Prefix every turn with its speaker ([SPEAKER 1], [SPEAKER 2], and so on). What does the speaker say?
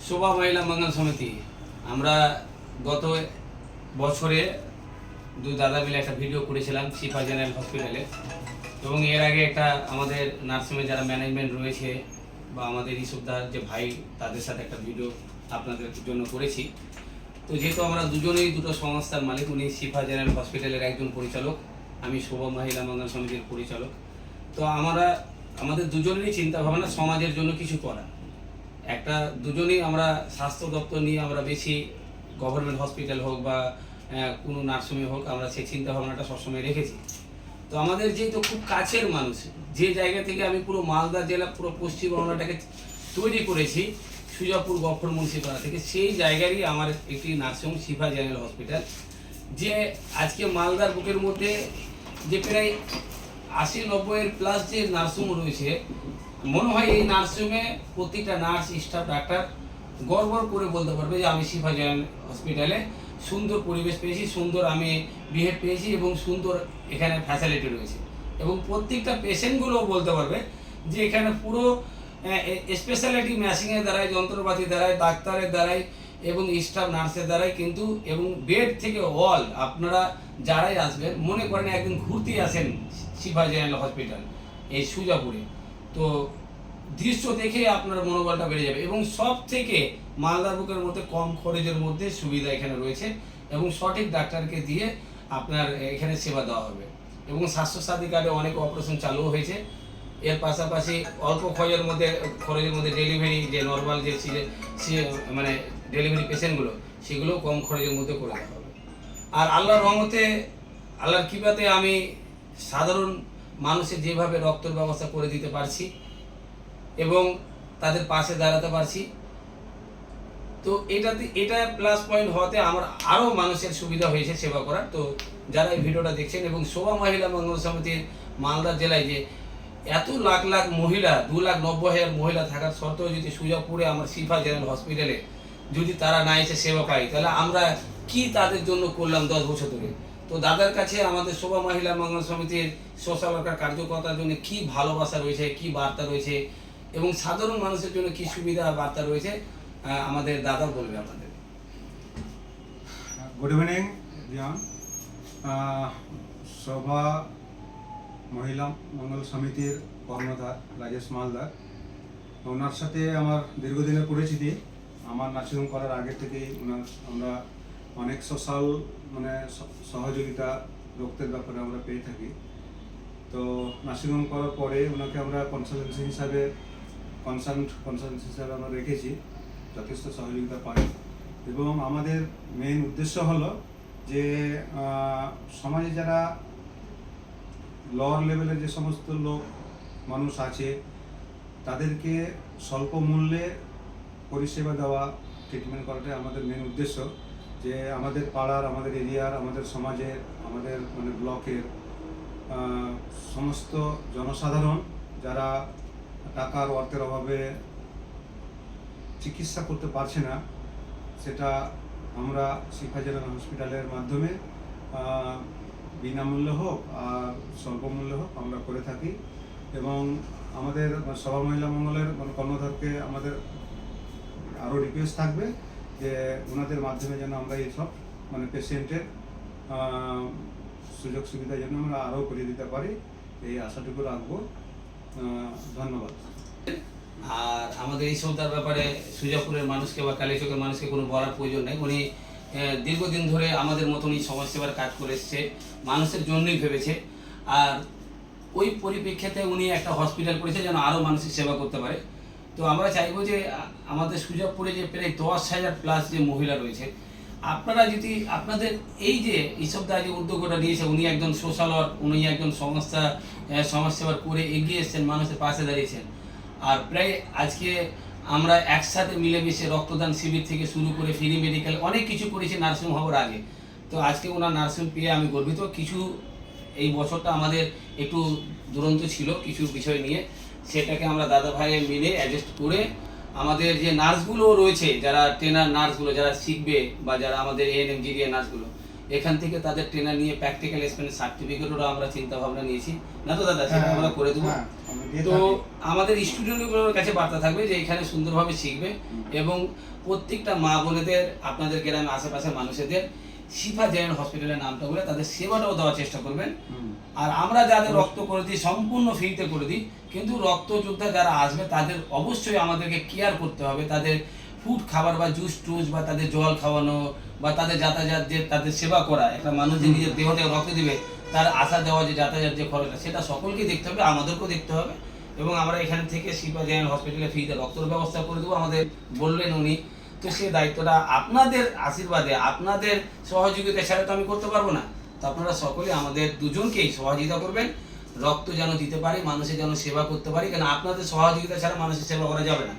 [SPEAKER 1] শোভা মহিলা মঙ্গল সমিতি আমরা গত বছরে দুই দাদা মিলে একটা ভিডিও করেছিলাম শিফা জেনারেল হসপিটালে, এবং এর আগে একটা আমাদের নার্সিংয়ে যারা ম্যানেজমেন্ট রয়েছে বা আমাদের ইসুফদার যে ভাই তাদের সাথে একটা ভিডিও আপনাদের জন্য করেছি। তো যেহেতু আমরা দুজনেই দুটো সংস্থার মালিক, উনি শিফা জেনারেল হসপিটালের একজন পরিচালক, আমি শোভা মহিলা মঙ্গল সমিতির পরিচালক। তো আমাদের দুজনেরই চিন্তা ভাবনা সমাজের জন্য কিছু করা। একটা দুজনেই আমরা স্বাস্থ্য দপ্তর নিয়ে আমরা বেশি গভর্নমেন্ট হসপিটাল হোক বা কোনো নার্সিংহোমে হোক, আমরা সেই চিন্তা ভাবনাটা সবসময় রেখেছি। তো আমাদের যেহেতু খুব কাছের মানুষ, যে জায়গা থেকে আমি পুরো মালদা জেলা পুরো পশ্চিমবাংলাটাকে তৈরি করেছি, সুজাপুর গফর মুন্সিপাড়া থেকে, সেই জায়গারই আমার একটি নার্সিংহোম শিফা জেনারেল হসপিটাল, যে আজকে মালদার বুকের মধ্যে যে প্রায় 80-90 প্লাস যে নার্সিংহোম রয়েছে, মনে হয় এই নার্সিংহোমে প্রতিটা নার্স স্টাফ ডাক্তার গর্ব করে বলতে পারবে যে আমি শিফা জেনারেল হসপিটালে সুন্দর পরিবেশ পেয়েছি, সুন্দর আমি বিহেভ পেয়েছি এবং সুন্দর এখানে ফ্যাসিলিটি রয়েছে। এবং প্রত্যেকটা পেশেন্টগুলোও বলতে পারবে যে এখানে পুরো স্পেশালিটি ম্যাশিংয়ের দ্বারাই, যন্ত্রপাতি দ্বারাই, ডাক্তারের দ্বারাই এবং স্টাফ নার্সের দ্বারাই কিন্তু, এবং বেড থেকে অল আপনারা যারাই আসবেন মনে করেন একদিন ঘুরতে আসেন শিফা জেনারেল হসপিটাল এই সুজাপুরে, তো দৃশ্য দেখে আপনার মনোবলটা বেড়ে যাবে। এবং সব থেকে মালদা বুকের মধ্যে কম খরচের মধ্যে সুবিধা এখানে রয়েছে, এবং সঠিক ডাক্তারকে দিয়ে আপনার এখানে সেবা দেওয়া হবে। এবং স্বাস্থ্যসাথী কার্ডে অনেক অপারেশন চালু হয়েছে। এর পাশাপাশি অল্প খরচের মধ্যে ডেলিভারি, যে নর্মাল যে মানে ডেলিভারি পেশেন্টগুলো, সেগুলো কম খরচের মধ্যে করে দেওয়া হবে। আর আল্লাহর রহমতে, আল্লাহর কৃপাতে আমি সাধারণ মানুষের যেভাবে রক্তের ব্যবস্থা করে দিতে পারছি এবং তাদের পাশে দাঁড়াতে পারছি, তো এটা প্লাস পয়েন্ট হওয়াতে আমার আরও মানুষের সুবিধা হয়েছে সেবা করার। তো যারা এই ভিডিওটা দেখছেন, এবং শোভা মহিলা মঙ্গল সমিতির মালদা জেলায় যে এত লাখ লাখ মহিলা, 2,90,000 মহিলা থাকার সত্ত্বেও যদি সুজাপুরে আমার শিফা জেনারেল হসপিটালে যদি তারা না এসে সেবা পাই, তাহলে আমরা কি তাদের জন্য করলাম 10 বছর ধরে। তো দাদার কাছে আমাদের শোভা মহিলা মঙ্গল সমিতির সোশ্যাল ওয়ার্কার কার্যকর্তার জন্য কি ভালোবাসা রয়েছে, কি বার্তা রয়েছে, এবং সাধারণ মানুষের জন্য কি সুবিধা বার্তা রয়েছে, আমাদের দাদা বলবে আপনাদের।
[SPEAKER 2] Good evening Riyan. শোভা মহিলা মঙ্গল সমিতির কর্ণধার রাজেশ মালদার, ওনার সাথে আমার দীর্ঘদিনের পরিচিতি। আমার নার্সিংহোম করার আগে থেকেই আমরা অনেক সোশ্যাল সহযোগিতা রক্তের ব্যাপারে আমরা পেয়ে থাকি। তো নার্সিংহোম করার পরে ওনাকে আমরা কনসালটেন্সি হিসাবে আমরা রেখেছি, যথেষ্ট সহযোগিতা পাই। এবং আমাদের মেইন উদ্দেশ্য হলো যে সমাজে যারা লোয়ার লেভেলের যে সমস্ত মানুষ আছে, তাদেরকে স্বল্প মূল্যে পরিষেবা দেওয়া, ট্রিটমেন্ট করাটাই আমাদের মেইন উদ্দেশ্য। যে আমাদের পাড়ার, আমাদের এরিয়ার, আমাদের সমাজের, আমাদের ব্লকের সমস্ত জনসাধারণ যারা টাকার অর্থের অভাবে চিকিৎসা করতে পারছে না, সেটা আমরা শিফা জেনারেল হসপিটালের মাধ্যমে বিনামূল্যে হোক আর স্বল্প মূল্যে হোক আমরা করে থাকি। এবং আমাদের শোভা মহিলা মঙ্গলের কর্ণধারকে আমাদের আরও রিকোয়েস্ট থাকবে যে ওনাদের মাধ্যমে যেন আমরা এইসব পেশেন্টের সুযোগ সুবিধা যেন আমরা আরও করে দিতে পারি, এই আশাটুকু রাখবো। ধন্যবাদ।
[SPEAKER 1] আর আমাদের এই সৌদার ব্যাপারে সুজাপুরের মানুষকে বা কালীচকের মানুষকে কোনো বলার প্রয়োজন নেই। উনি দীর্ঘদিন ধরে আমাদের মতনই সমাজসেবার কাজ করে এসছে, মানুষের জন্যই ভেবেছে। আর ওই পরিপ্রেক্ষিতে উনি একটা হসপিটাল করেছে যেন আরও মানুষের সেবা করতে পারে। তো আমরা চাইবো যে আমাদের সুজাপুরে যে প্রায় 10,000 প্লাস যে মহিলা রয়েছে, আপনারা যদি আপনাদের এই যে ইসবদা যে উদ্যোগটা নিয়েছে, উনি একজন সোশ্যাল ওয়ার্ক, উনি একজন সমাজসেবার করে এগিয়ে এসছেন, মানুষের পাশে দাঁড়িয়েছেন। আর প্রায় আজকে আমরা একসাথে মিলেমিশে রক্তদান শিবির থেকে শুরু করে ফ্রি মেডিকেল অনেক কিছু করেছি নার্সিং হওয়ার আগে। তো আজকে ওনার নার্সিং পেয়ে আমি গর্বিত। কিছু এই বছরটা আমাদের একটু দুরন্ত ছিল কিছু বিষয় নিয়ে, সেটাকে আমরা দাদা ভাইয়ে মিলে অ্যাডজাস্ট করে আমাদের যে নার্সগুলো রয়েছে, যারা ট্রেনার নার্সগুলো যারা শিখবে বা যারা আমাদের ANM GDA নার্সগুলো, এখান থেকে তাদের ট্রেনার নিয়ে প্র্যাকটিক্যাল এক্সপিরিয়েন্স সার্টিফিকেটেরও আমরা চিন্তা ভাবনা নিয়েছি, না তো দাদা? সেটা আমরা করে দেবো।
[SPEAKER 2] হ্যাঁ, আমরা দিয়ে
[SPEAKER 1] তো
[SPEAKER 2] থাকি।
[SPEAKER 1] আমাদের স্টুডেন্টগুলোর কাছে বার্তা থাকবে যে এখানে সুন্দরভাবে শিখবে এবং প্রত্যেকটা মা বোনেদের, আপনাদের গ্রামের আশেপাশের মানুষদের শিফা জেনারেল হসপিটালের নামটা বলে তাদের সেবাটাও দেওয়ার চেষ্টা করবেন।
[SPEAKER 2] হুম।
[SPEAKER 1] আর আমরা যাদের রক্ত করে দিই সম্পূর্ণ ফ্রিতে করে দিই, কিন্তু রক্তযোদ্ধা যারা আসবে তাদের অবশ্যই আমাদেরকে কেয়ার করতে হবে, তাদের ফুড খাবার বা জুস টুস বা তাদের জল খাওয়ানো বা তাদের যাতায়াত, যে তাদের সেবা করা, একটা মানুষ যে নিজের দেহ থেকে রক্ত দিবে তার আসা দেওয়া যে যাতায়াত যে খরচটা, সেটা সকলকে দেখতে হবে, আমাদেরকেও দেখতে হবে। এবং আমরা এখান থেকে শিফা জেনারেল হসপিটালে ফ্রিতে রক্তের ব্যবস্থা করে দেবো, আমাদের বললেন উনি। তো সেই দায়িত্বটা আপনাদের আশীর্বাদে, আপনাদের সহযোগিতা ছাড়া তো আমি করতে পারবো না। তো আপনারা সকলে আমাদের দুজনকেই সহযোগিতা করবেন, রক্ত যেন দিতে পারি, মানুষের যেন সেবা করতে পারি, কেন আপনাদের সহযোগিতা ছাড়া মানুষের সেবা করা যাবে না।